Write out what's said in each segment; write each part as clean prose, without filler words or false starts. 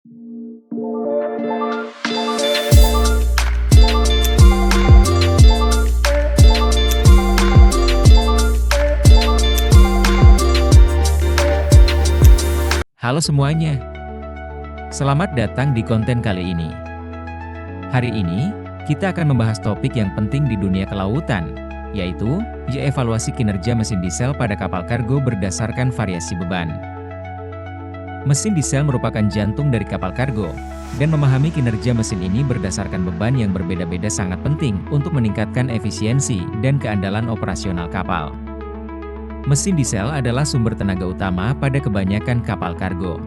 Halo semuanya, selamat datang di konten kali ini. Hari ini, kita akan membahas topik yang penting di dunia kelautan, yaitu evaluasi kinerja mesin diesel pada kapal kargo berdasarkan variasi beban. Mesin diesel merupakan jantung dari kapal kargo, dan memahami kinerja mesin ini berdasarkan beban yang berbeda-beda sangat penting untuk meningkatkan efisiensi dan keandalan operasional kapal. Mesin diesel adalah sumber tenaga utama pada kebanyakan kapal kargo.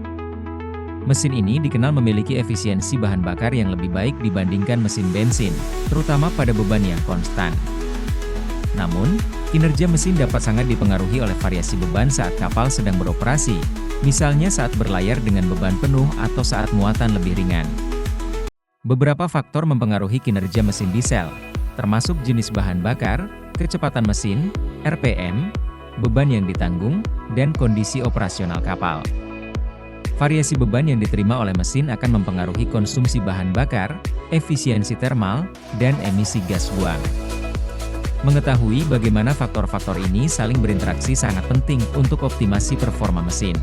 Mesin ini dikenal memiliki efisiensi bahan bakar yang lebih baik dibandingkan mesin bensin, terutama pada beban yang konstan. Namun, kinerja mesin dapat sangat dipengaruhi oleh variasi beban saat kapal sedang beroperasi, misalnya saat berlayar dengan beban penuh atau saat muatan lebih ringan. Beberapa faktor mempengaruhi kinerja mesin diesel, termasuk jenis bahan bakar, kecepatan mesin, RPM, beban yang ditanggung, dan kondisi operasional kapal. Variasi beban yang diterima oleh mesin akan mempengaruhi konsumsi bahan bakar, efisiensi termal, dan emisi gas buang. Mengetahui bagaimana faktor-faktor ini saling berinteraksi sangat penting untuk optimasi performa mesin.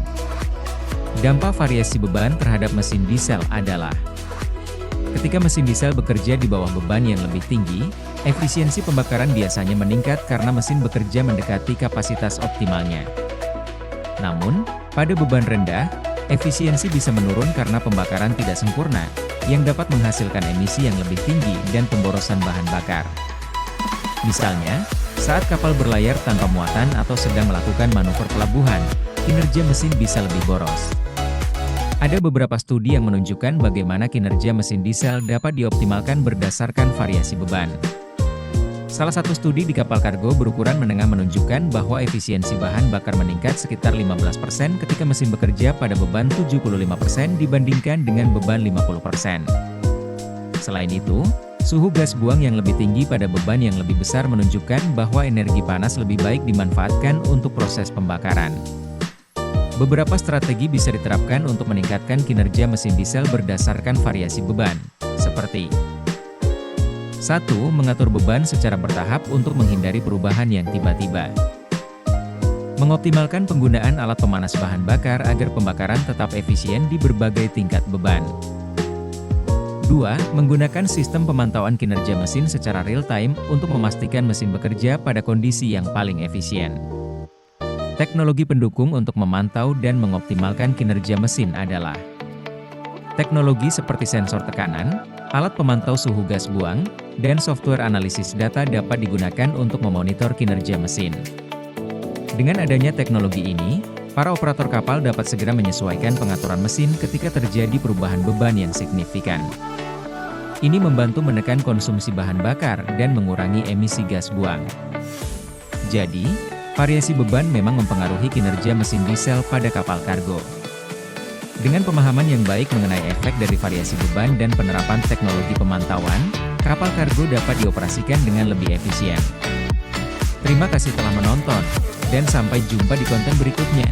Dampak variasi beban terhadap mesin diesel adalah: ketika mesin diesel bekerja di bawah beban yang lebih tinggi, efisiensi pembakaran biasanya meningkat karena mesin bekerja mendekati kapasitas optimalnya. Namun, pada beban rendah, efisiensi bisa menurun karena pembakaran tidak sempurna, yang dapat menghasilkan emisi yang lebih tinggi dan pemborosan bahan bakar. Misalnya, saat kapal berlayar tanpa muatan atau sedang melakukan manuver pelabuhan, kinerja mesin bisa lebih boros. Ada beberapa studi yang menunjukkan bagaimana kinerja mesin diesel dapat dioptimalkan berdasarkan variasi beban. Salah satu studi di kapal kargo berukuran menengah menunjukkan bahwa efisiensi bahan bakar meningkat sekitar 15% ketika mesin bekerja pada beban 75% dibandingkan dengan beban 50%. Selain itu, suhu gas buang yang lebih tinggi pada beban yang lebih besar menunjukkan bahwa energi panas lebih baik dimanfaatkan untuk proses pembakaran. Beberapa strategi bisa diterapkan untuk meningkatkan kinerja mesin diesel berdasarkan variasi beban, seperti 1. Mengatur beban secara bertahap untuk menghindari perubahan yang tiba-tiba. Mengoptimalkan penggunaan alat pemanas bahan bakar agar pembakaran tetap efisien di berbagai tingkat beban. 2. Menggunakan sistem pemantauan kinerja mesin secara real-time untuk memastikan mesin bekerja pada kondisi yang paling efisien. Teknologi pendukung untuk memantau dan mengoptimalkan kinerja mesin adalah teknologi seperti sensor tekanan, alat pemantau suhu gas buang, dan software analisis data dapat digunakan untuk memonitor kinerja mesin. Dengan adanya teknologi ini, para operator kapal dapat segera menyesuaikan pengaturan mesin ketika terjadi perubahan beban yang signifikan. Ini membantu menekan konsumsi bahan bakar dan mengurangi emisi gas buang. Jadi, variasi beban memang mempengaruhi kinerja mesin diesel pada kapal kargo. Dengan pemahaman yang baik mengenai efek dari variasi beban dan penerapan teknologi pemantauan, kapal kargo dapat dioperasikan dengan lebih efisien. Terima kasih telah menonton, dan sampai jumpa di konten berikutnya.